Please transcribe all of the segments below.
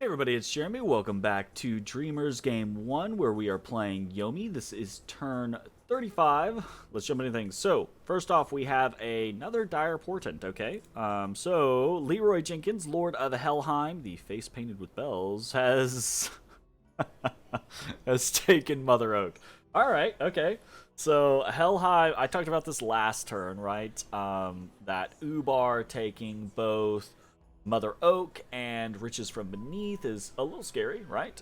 Hey everybody, it's Jeremy. Welcome back to Dreamers Game 1, where we are playing Yomi. This is turn 35. Let's jump into things. So, first off, we have another dire portent, okay? So, Leroy Jenkins, Lord of Helheim, the face painted with bells, has... has taken Mother Oak. Alright, okay. So, Helheim, I talked about this last turn, right? That Ubar taking both Mother Oak and Riches from Beneath is a little scary, right?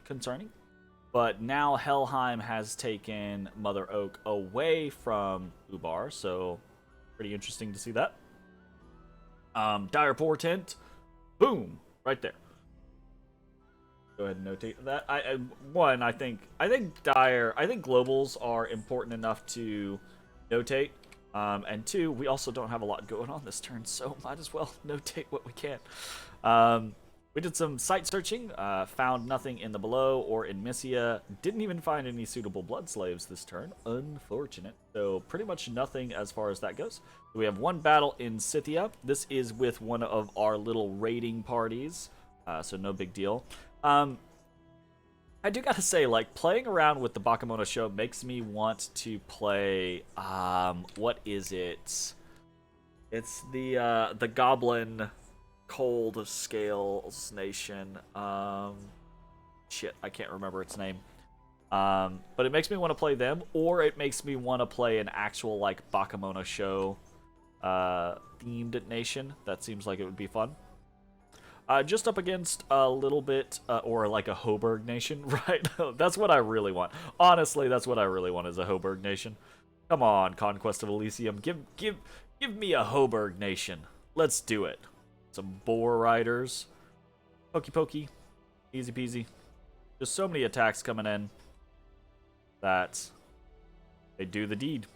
Concerning. But now Helheim has taken Mother Oak away from Ubar, so pretty interesting to see that. Dire Portent, boom, right there. Go ahead and notate that. I think globals are important enough to notate. And two, we also don't have a lot going on this turn, so might as well notate what we can. We did some site searching, found nothing in the below or in Mysia. Didn't even find any suitable blood slaves this turn. Unfortunate. So pretty much nothing as far as that goes. We have one battle in Scythia. This is with one of our little raiding parties, so no big deal. I do gotta say, like, playing around with the Bakemono show makes me want to play, what is it? It's the Goblin Cold Scales Nation. Shit, I can't remember its name. But it makes me want to play them, or it makes me want to play an actual, like, Bakemono show, themed nation. That seems like it would be fun. Just up against a little bit, or like a Hoburg nation, right? That's what I really want. Honestly, that's what I really want is a Hoburg nation. Come on, Conquest of Elysium, give me a Hoburg nation. Let's do it. Some boar riders, pokey pokey, easy peasy. There's so many attacks coming in that they do the deed.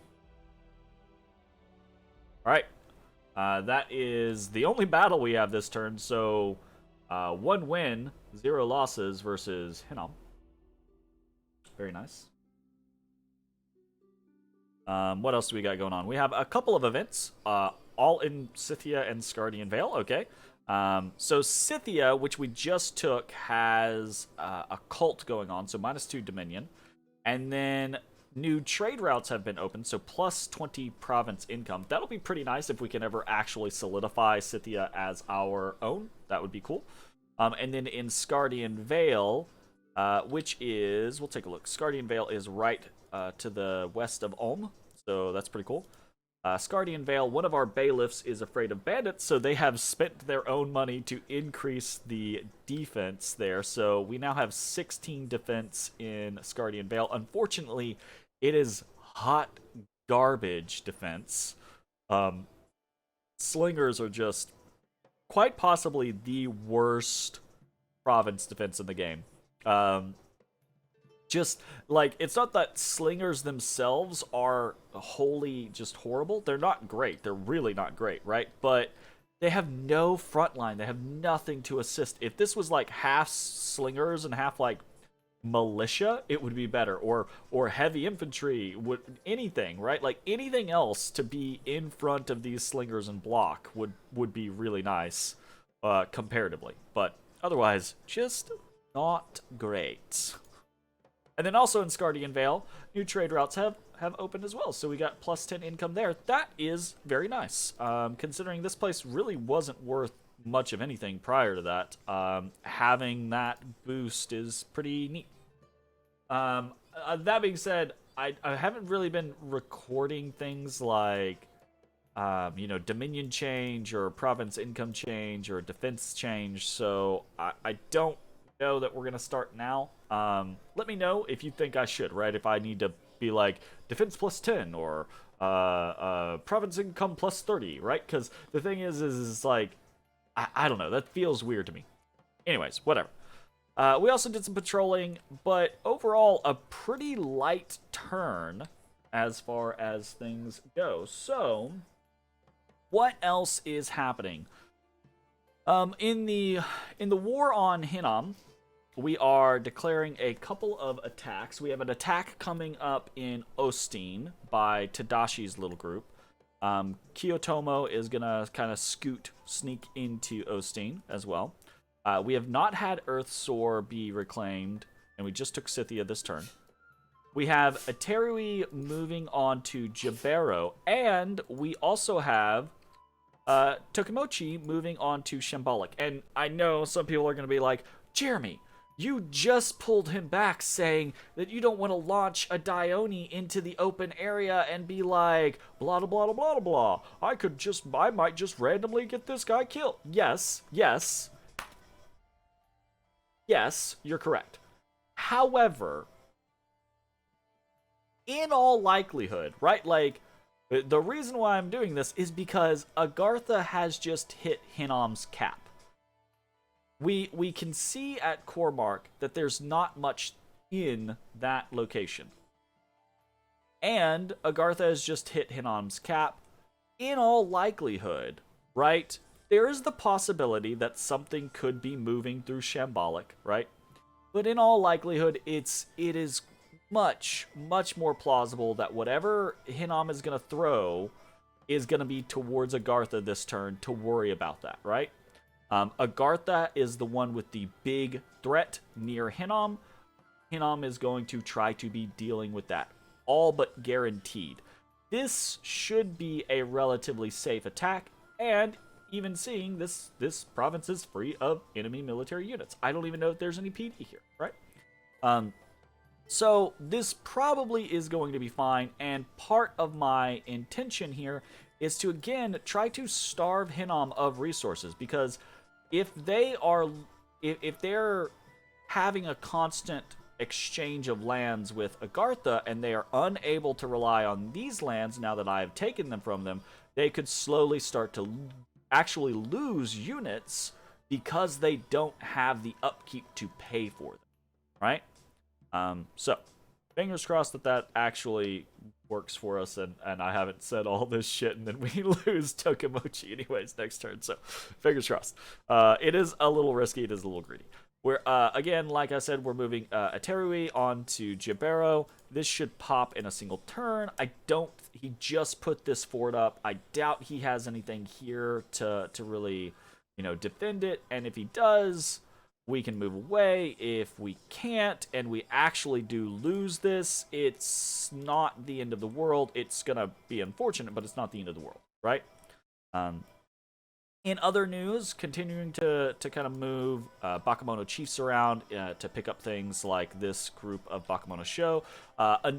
All right. That is the only battle we have this turn, so 1 win, 0 losses versus Hinnom. Very nice. What else do we got going on? We have a couple of events, all in Scythia and Scardian Vale, okay. So Scythia, which we just took, has a cult going on, so -2 Dominion. And then new trade routes have been opened, so plus 20 province income. That'll be pretty nice if we can ever actually solidify Scythia as our own. That would be cool. And then in Scardian Vale, which is, we'll take a look. Scardian Vale is right to the west of Ulm, so that's pretty cool. Scardian Vale, one of our bailiffs is afraid of bandits, so they have spent their own money to increase the defense there. So we now have 16 defense in Scardian Vale. Unfortunately, it is hot garbage defense. Slingers are just quite possibly the worst province defense in the game. Just, like, it's not that slingers themselves are wholly just horrible. They're not great. They're really not great, right? But they have no front line. They have nothing to assist. If this was, like, half slingers and half, like, militia, it would be better. Or heavy infantry, anything, right? Like, anything else to be in front of these slingers and block would be really nice, comparatively. But otherwise, just not great. And then also in Scardian Vale, new trade routes have opened as well. So we got plus 10 income there. That is very nice. Considering this place really wasn't worth much of anything prior to that. Having that boost is pretty neat. That being said, I haven't really been recording things like, Dominion change or province income change or defense change. So I don't know that we're going to start now. Let me know if you think I should, right? If I need to be like defense plus 10 or province income plus 30, right? Because the thing is like, I don't know. That feels weird to me. Anyways, whatever. We also did some patrolling, but overall, a pretty light turn as far as things go. So, what else is happening? In the war on Hinnom, we are declaring a couple of attacks. We have an attack coming up in Osteen by Tadashi's little group. Kiyotomo is gonna kind of sneak into Osteen as well. We have not had Earth Soar be reclaimed, and we just took Scythia this turn. We have Aterui moving on to Jibero, and we also have Tokomochi moving on to Shambolic. And I know some people are going to be like, Jeremy, you just pulled him back saying that you don't want to launch a Dione into the open area and be like, blah, blah, blah, blah, blah, blah. I might just randomly get this guy killed. Yes, you're correct. However, in all likelihood, right, like, the reason why I'm doing this is because Agartha has just hit Hinnom's cap. We can see at Cormark that there's not much in that location. And Agartha has just hit Hinnom's cap. In all likelihood, right, there is the possibility that something could be moving through Shambolic, right? But in all likelihood, it is much, much more plausible that whatever Hinnom is going to throw is going to be towards Agartha this turn to worry about that, right? Agartha is the one with the big threat near Hinnom. Hinnom is going to try to be dealing with that, all but guaranteed. This should be a relatively safe attack, and even seeing this province is free of enemy military units. I don't even know if there's any PD here, right? So this probably is going to be fine, and part of my intention here is to, again, try to starve Hinnom of resources, because if they're having a constant exchange of lands with Agartha, and they are unable to rely on these lands now that I have taken them from them, they could slowly start to actually lose units because they don't have the upkeep to pay for them, right? So, fingers crossed that actually works for us, and I haven't said all this shit, and then we lose Tokomochi anyways next turn, so fingers crossed. It is a little risky, it is a little greedy. We're, again, like I said, we're moving Aterui onto Jibero. This should pop in a single turn. He just put this fort up. I doubt he has anything here to really, defend it, and if he does, we can move away. If we can't, and we actually do lose this, it's not the end of the world. It's gonna be unfortunate, but it's not the end of the world, right? In other news, continuing to kind of move Bakemono chiefs around to pick up things like this group of Bakemono show.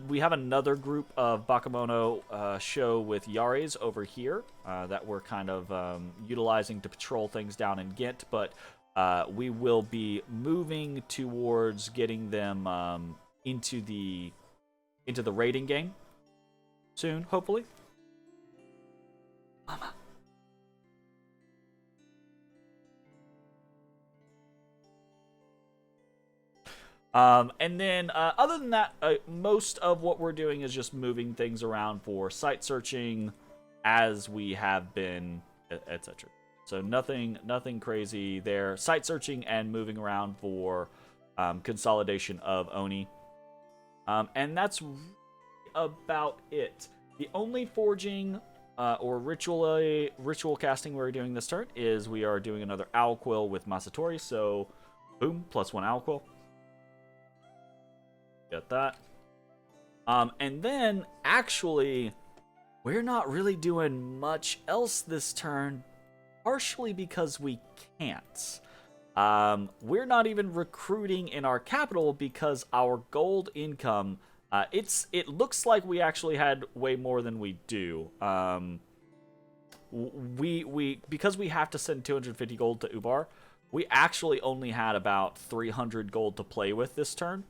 We have another group of Bakemono show with Yares over here that we're kind of utilizing to patrol things down in Ghent, but we will be moving towards getting them into the raiding game soon, hopefully. Mama. And then, other than that, most of what we're doing is just moving things around for site searching, as we have been, etc. So nothing crazy there. Site searching and moving around for consolidation of Oni. And that's about it. The only forging or ritual casting we're doing this turn is we are doing another Owl Quill with Masatori. So, boom, +1 Owl Quill. Get that. And then, actually, we're not really doing much else this turn, partially because we can't. We're not even recruiting in our capital because our gold income, it looks like we actually had way more than we do. Because we have to send 250 gold to Ubar, we actually only had about 300 gold to play with this turn.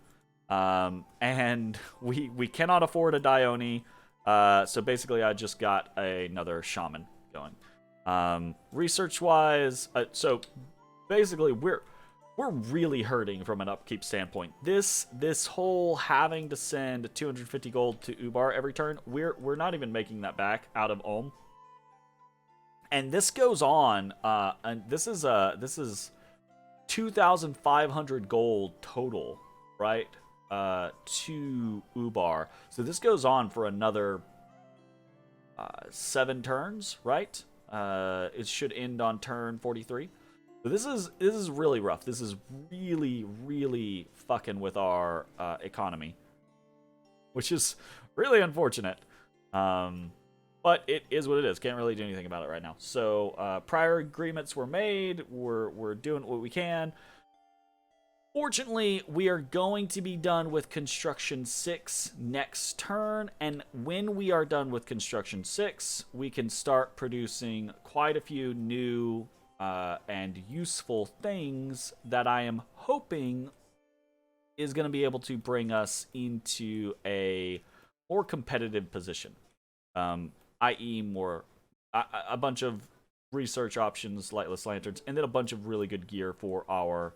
And we cannot afford a Dione, so basically I just got another shaman going. Research wise, so basically we're really hurting from an upkeep standpoint. This whole having to send 250 gold to Ubar every turn, we're not even making that back out of Ulm. And this goes on, and this is 2,500 gold total, right? To Ubar. So this goes on for another 7 turns, right? It should end on turn 43. So this is really rough. This is really fucking with our economy, which is really unfortunate. But it is what it is. Can't really do anything about it right now. So prior agreements were made. We're doing what we can. Fortunately, we are going to be done with Construction 6 next turn, and when we are done with Construction 6, we can start producing quite a few new and useful things that I am hoping is going to be able to bring us into a more competitive position, i.e. more a bunch of research options, lightless lanterns, and then a bunch of really good gear for our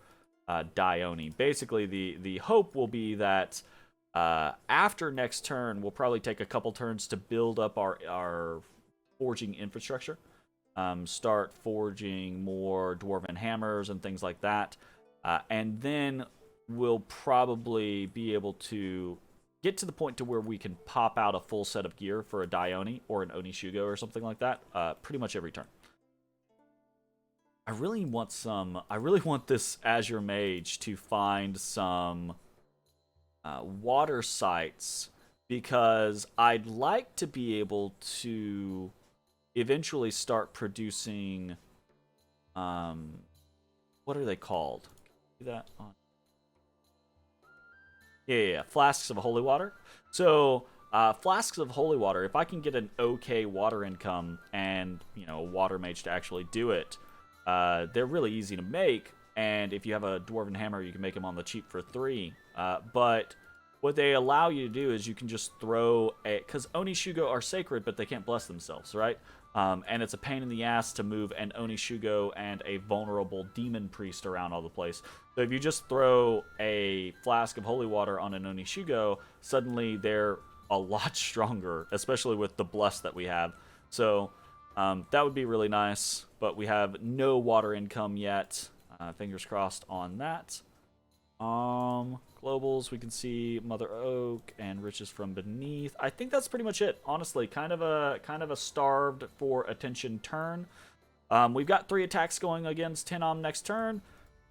Dione. Basically, the hope will be that after next turn, we'll probably take a couple turns to build up our forging infrastructure. Start forging more dwarven hammers and things like that. And then we'll probably be able to get to the point to where we can pop out a full set of gear for a Dione or an Onishugo or something like that pretty much every turn. I really want this Azure Mage to find some water sites, because I'd like to be able to eventually start producing what are they called? Do that on. Yeah, flasks of holy water. So flasks of holy water, if I can get an okay water income and a water mage to actually do it, they're really easy to make, and if you have a dwarven hammer, you can make them on the cheap for 3. But what they allow you to do is you can just throw because Onishugo are sacred, but they can't bless themselves, right? And it's a pain in the ass to move an Onishugo and a vulnerable demon priest around all the place. So if you just throw a flask of holy water on an Onishugo, suddenly they're a lot stronger, especially with the bless that we have. So that would be really nice, but we have no water income yet. Fingers crossed on that. Globals, we can see Mother Oak and Riches from Beneath. I think that's pretty much it. Honestly, kind of a starved for attention turn. We've got 3 attacks going against Hinnom next turn.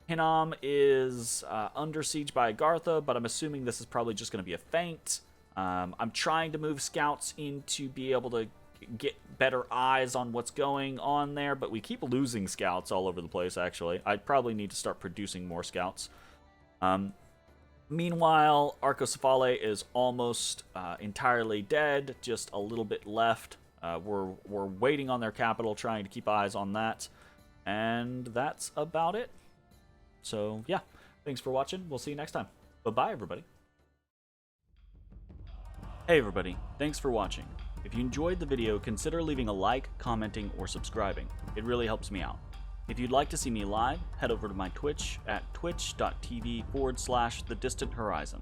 Hinnom is under siege by Agartha, but I'm assuming this is probably just going to be a feint. I'm trying to move scouts in to be able to get better eyes on what's going on there, but we keep losing scouts all over the place, actually. I probably need to start producing more scouts. Meanwhile, Arcocephale is almost entirely dead, just a little bit left. We're waiting on their capital, trying to keep eyes on that, and that's about it. So, yeah, thanks for watching. We'll see you next time. Bye-bye, everybody. Hey, everybody. Thanks for watching. If you enjoyed the video, consider leaving a like, commenting, or subscribing. It really helps me out. If you'd like to see me live, head over to my Twitch at twitch.tv/thedistanthorizon.